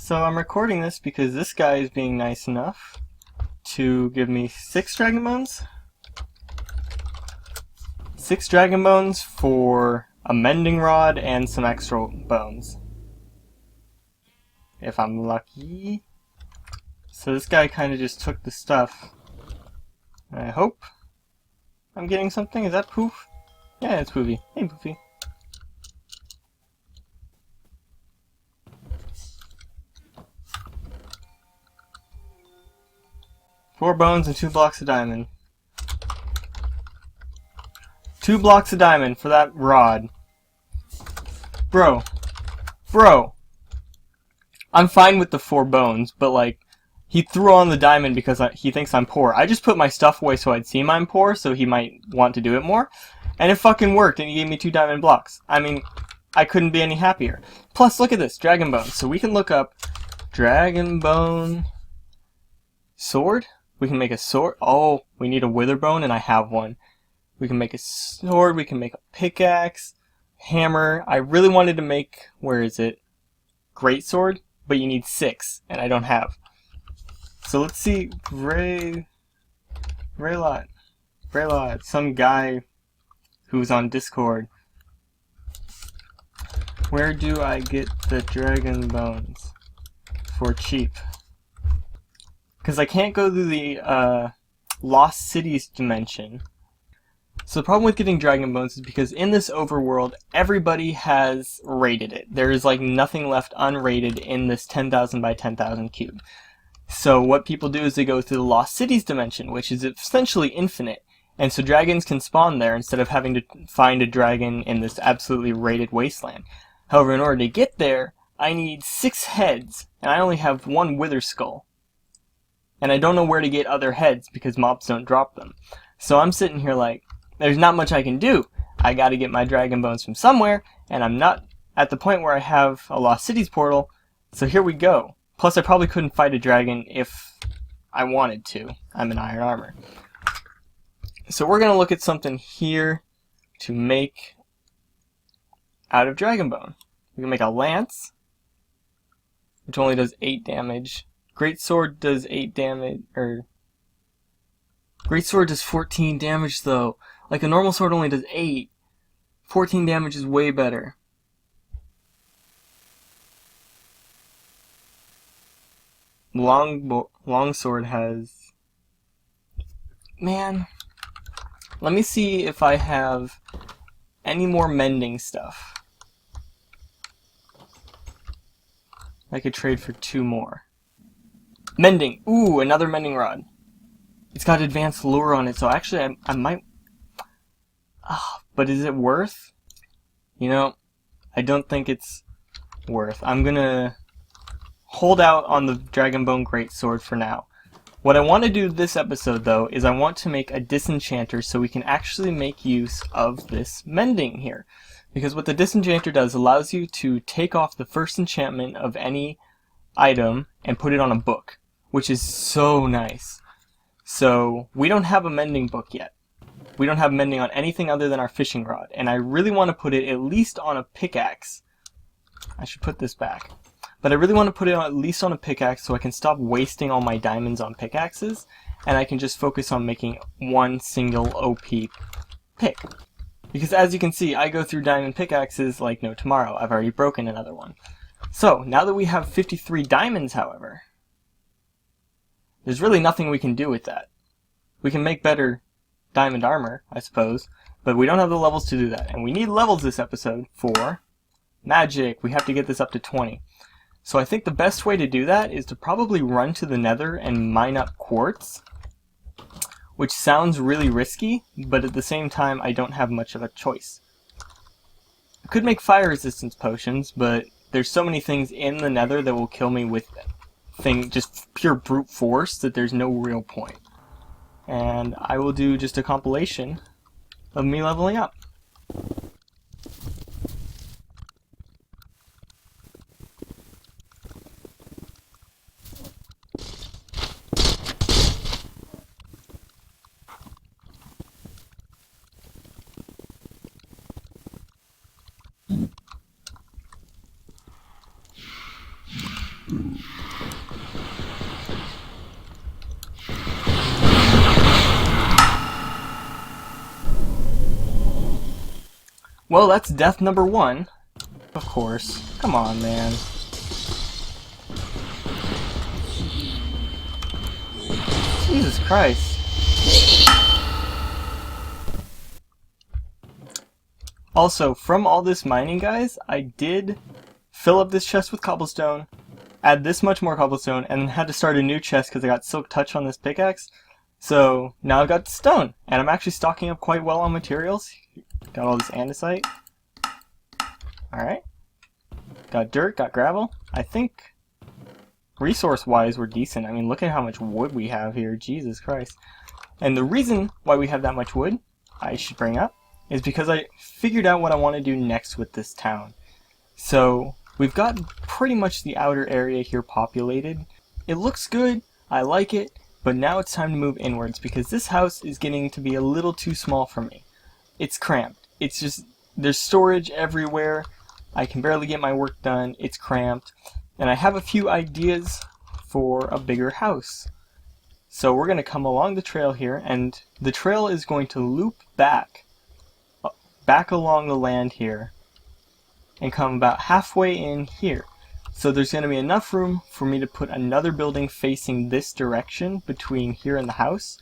So I'm recording this because this guy is being nice enough to give me 6 dragon bones. 6 dragon bones for a mending rod and some extra bones. If I'm lucky. So this guy kind of just took the stuff. I hope I'm getting something. Is that Poof? Yeah, it's Poofy. Hey, Poofy. Four bones and 2 blocks of diamond. 2 blocks of diamond for that rod. Bro. I'm fine with the 4 bones, but like, he threw on the diamond because he thinks I'm poor. I just put my stuff away so I'd seem I'm poor, so he might want to do it more. And it fucking worked, and he gave me 2 diamond blocks. I mean, I couldn't be any happier. Plus, look at this, dragon bone. So we can look up dragon bone sword. We can make a sword. Oh, we need a wither bone, and I have one. We can make a sword. We can make a pickaxe, hammer. I really wanted to make, where is it? Great sword, but you need 6, and I don't have. So let's see, Braylot, some guy who's on Discord. Where do I get the dragon bones for cheap? Because I can't go through the Lost Cities dimension. So the problem with getting dragon bones is because in this overworld, everybody has raided it. There is like nothing left unraided in this 10,000 by 10,000 cube. So what people do is they go through the Lost Cities dimension, which is essentially infinite. And so dragons can spawn there instead of having to find a dragon in this absolutely raided wasteland. However, in order to get there, I need 6 heads, and I only have 1 wither skull. And I don't know where to get other heads because mobs don't drop them. So I'm sitting here like, there's not much I can do. I gotta get my dragon bones from somewhere, and I'm not at the point where I have a Lost Cities portal, so here we go. Plus, I probably couldn't fight a dragon if I wanted to. I'm in iron armor. So we're going to look at something here to make out of dragon bone. We can make a lance, which only does 8 damage. Great sword does 8 damage, Great sword does 14 damage though. Like a normal sword only does 8. 14 damage is way better. Longsword has... Man. Let me see if I have any more mending stuff. I could trade for 2 more. Mending! Ooh, another mending rod. It's got advanced lure on it, so actually I might... but is it worth? You know, I don't think it's worth. I'm gonna hold out on the Dragonbone Greatsword for now. What I want to do this episode, though, is I want to make a Disenchanter so we can actually make use of this mending here. Because what the Disenchanter does allows you to take off the first enchantment of any item and put it on a book, which is so nice. So, we don't have a mending book yet. We don't have mending on anything other than our fishing rod, and I really want to put it at least on a pickaxe. I should put this back. But I really want to put it at least on a pickaxe so I can stop wasting all my diamonds on pickaxes, and I can just focus on making one single OP pick. Because as you can see, I go through diamond pickaxes like no tomorrow. I've already broken another one. So, now that we have 53 diamonds, however, there's really nothing we can do with that. We can make better diamond armor, I suppose, but we don't have the levels to do that. And we need levels this episode for magic. We have to get this up to 20. So I think the best way to do that is to probably run to the nether and mine up quartz, which sounds really risky, but at the same time I don't have much of a choice. I could make fire resistance potions, but there's so many things in the nether that will kill me with just pure brute force that there's no real point. And I will do just a compilation of me leveling up. Well, that's death number 1. Of course. Come on, man. Jesus Christ. Also, from all this mining, guys, I did fill up this chest with cobblestone, add this much more cobblestone, and then had to start a new chest because I got silk touch on this pickaxe. So now I've got stone, and I'm actually stocking up quite well on materials. Got all this andesite. Alright. Got dirt, got gravel. I think resource-wise we're decent. I mean, look at how much wood we have here. Jesus Christ. And the reason why we have that much wood, I should bring up, is because I figured out what I want to do next with this town. So we've got pretty much the outer area here populated. It looks good, I like it, but now it's time to move inwards because this house is getting to be a little too small for me. It's cramped. It's just, there's storage everywhere. I can barely get my work done. It's cramped. And I have a few ideas for a bigger house. So we're going to come along the trail here, and the trail is going to loop back along the land here and come about halfway in here. So there's going to be enough room for me to put another building facing this direction between here and the house,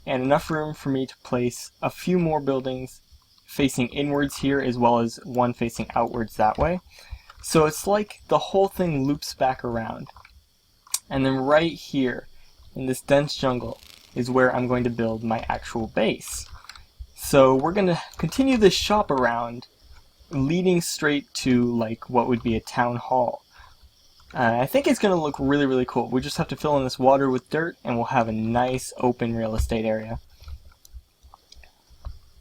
and enough room for me to place a few more buildings facing inwards here as well as one facing outwards that way. So it's like the whole thing loops back around. And then right here in this dense jungle is where I'm going to build my actual base. So we're going to continue this shop around, leading straight to like what would be a town hall. I think it's going to look really, really cool. We just have to fill in this water with dirt and we'll have a nice open real estate area.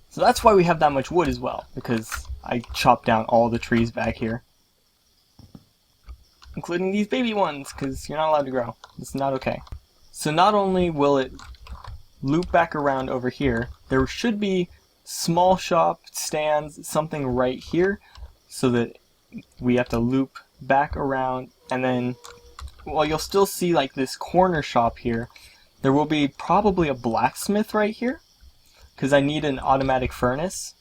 So that's why we have that much wood as well, because I chopped down all the trees back here. Including these baby ones, because you're not allowed to grow. It's not okay. So not only will it loop back around over here, there should be small shop stands, something right here, so that we have to loop back around, and then, well, you'll still see like this corner shop here. There will be probably a blacksmith right here, because I need an automatic furnace.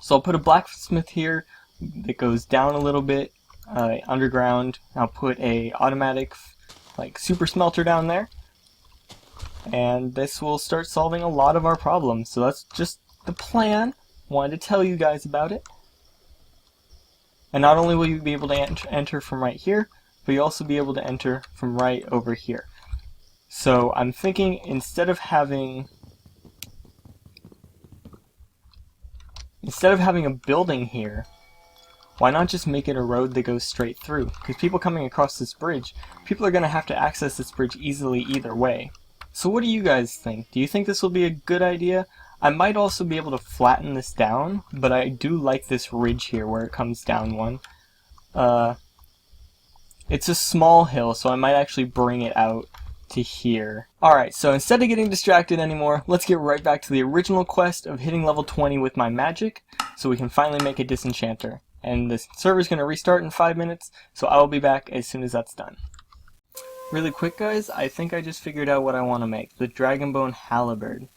So I'll put a blacksmith here that goes down a little bit underground. I'll put a automatic like super smelter down there, and this will start solving a lot of our problems. So that's just the plan. Wanted to tell you guys about it. And not only will you be able to enter from right here, but you'll also be able to enter from right over here. So I'm thinking instead of having a building here, why not just make it a road that goes straight through? Because people coming across this bridge, people are going to have to access this bridge easily either way. So what do you guys think? Do you think this will be a good idea? I might also be able to flatten this down, but I do like this ridge here where it comes down one. It's a small hill, so I might actually bring it out to here. Alright, so instead of getting distracted anymore, let's get right back to the original quest of hitting level 20 with my magic, so we can finally make a Disenchanter. And the server's going to restart in 5 minutes, so I will be back as soon as that's done. Really quick, guys, I think I just figured out what I want to make, the Dragonbone Halberd.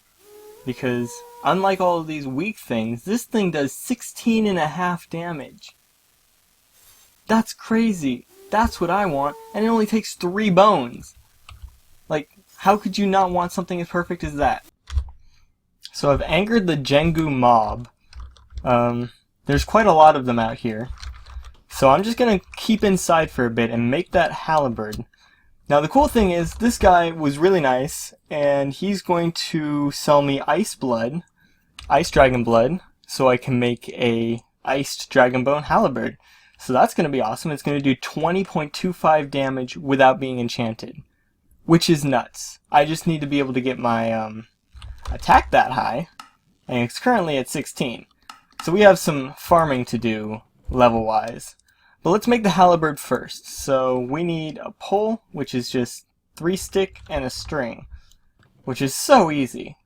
Because, unlike all of these weak things, this thing does 16.5 damage. That's crazy. That's what I want, and it only takes 3 bones. Like, how could you not want something as perfect as that? So I've angered the Jengu mob. There's quite a lot of them out here. So I'm just going to keep inside for a bit and make that halberd. Now the cool thing is, this guy was really nice, and he's going to sell me ice dragon blood, so I can make a iced Dragonbone Halberd. So that's going to be awesome. It's going to do 20.25 damage without being enchanted, which is nuts. I just need to be able to get my attack that high, and it's currently at 16. So we have some farming to do level-wise. But let's make the halberd first. So we need a pole, which is just 3 stick and a string, which is so easy.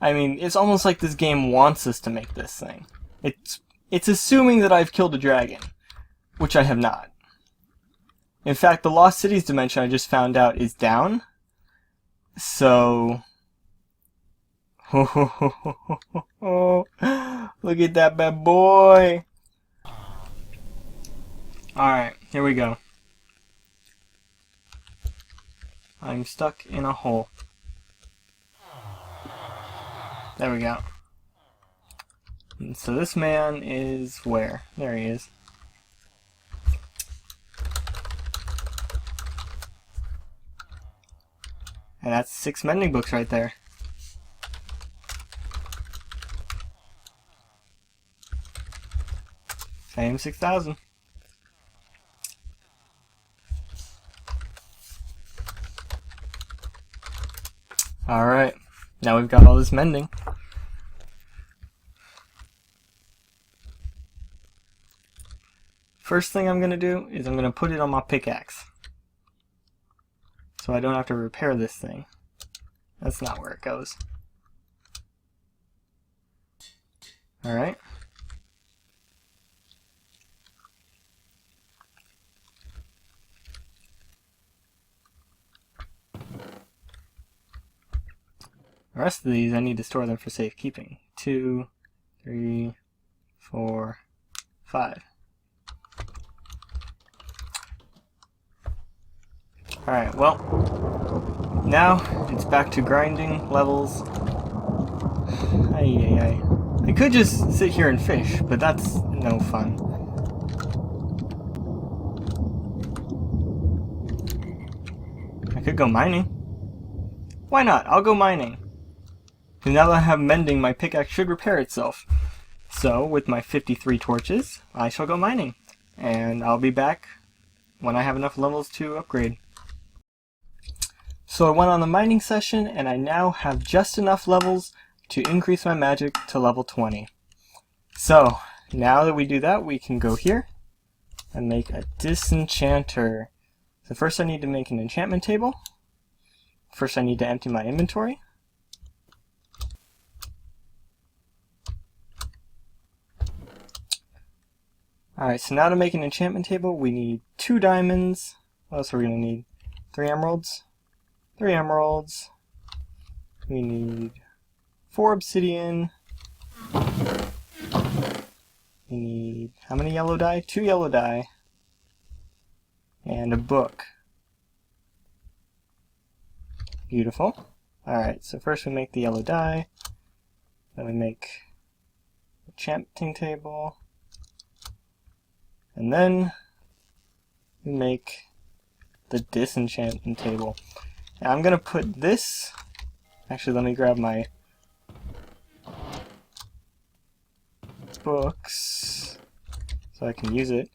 I mean, it's almost like this game wants us to make this thing. It's assuming that I've killed a dragon, which I have not. In fact, the Lost Cities dimension I just found out is down. So... look at that bad boy! Alright, here we go. I'm stuck in a hole. There we go. And so this man is where? There he is. And that's 6 mending books right there. Same 6,000. Alright, now we've got all this mending. First thing I'm going to do is I'm going to put it on my pickaxe. So I don't have to repair this thing. That's not where it goes. Alright. The rest of these, I need to store them for safekeeping. 2, 3, 4, 5. Alright, well, now it's back to grinding levels. I could just sit here and fish, but that's no fun. I could go mining. Why not? I'll go mining. And now that I have mending, my pickaxe should repair itself. So, with my 53 torches, I shall go mining. And I'll be back when I have enough levels to upgrade. So I went on the mining session, and I now have just enough levels to increase my magic to level 20. So, now that we do that, we can go here and make a Disenchanter. So first I need to make an enchantment table. First I need to empty my inventory. Alright, so now to make an enchantment table, we need 2 diamonds. What else are we going to need? 3 emeralds. 3 emeralds. We need 4 obsidian. We need, how many yellow dye? 2 yellow dye. And a book. Beautiful. Alright, so first we make the yellow dye. Then we make the enchanting table. And then we make the disenchantment table. And I'm going to put this, actually let me grab my books so I can use it.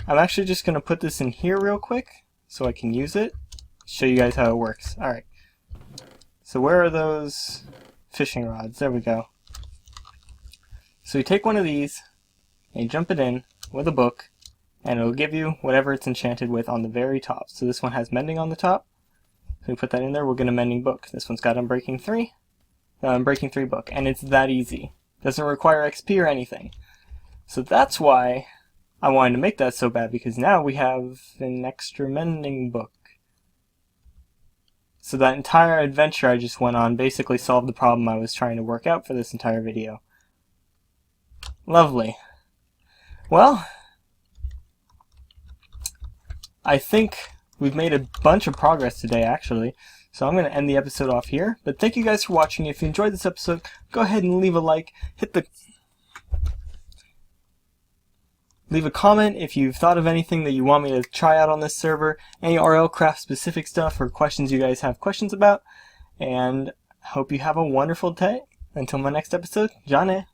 I'm actually just going to put this in here real quick so I can use it, show you guys how it works. Alright, so where are those fishing rods? There we go. So you take one of these and you jump it in with a book, and it'll give you whatever it's enchanted with on the very top. So this one has mending on the top. So we put that in there, we'll get a mending book. This one's got Unbreaking 3. Unbreaking 3 book. And it's that easy. Doesn't require XP or anything. So that's why I wanted to make that so bad, because now we have an extra mending book. So that entire adventure I just went on basically solved the problem I was trying to work out for this entire video. Lovely. Well, I think we've made a bunch of progress today, actually. So I'm going to end the episode off here. But thank you guys for watching. If you enjoyed this episode, go ahead and leave a like. Leave a comment if you've thought of anything that you want me to try out on this server. Any RLCraft specific stuff or questions you guys have questions about. And hope you have a wonderful day. Until my next episode, Jane.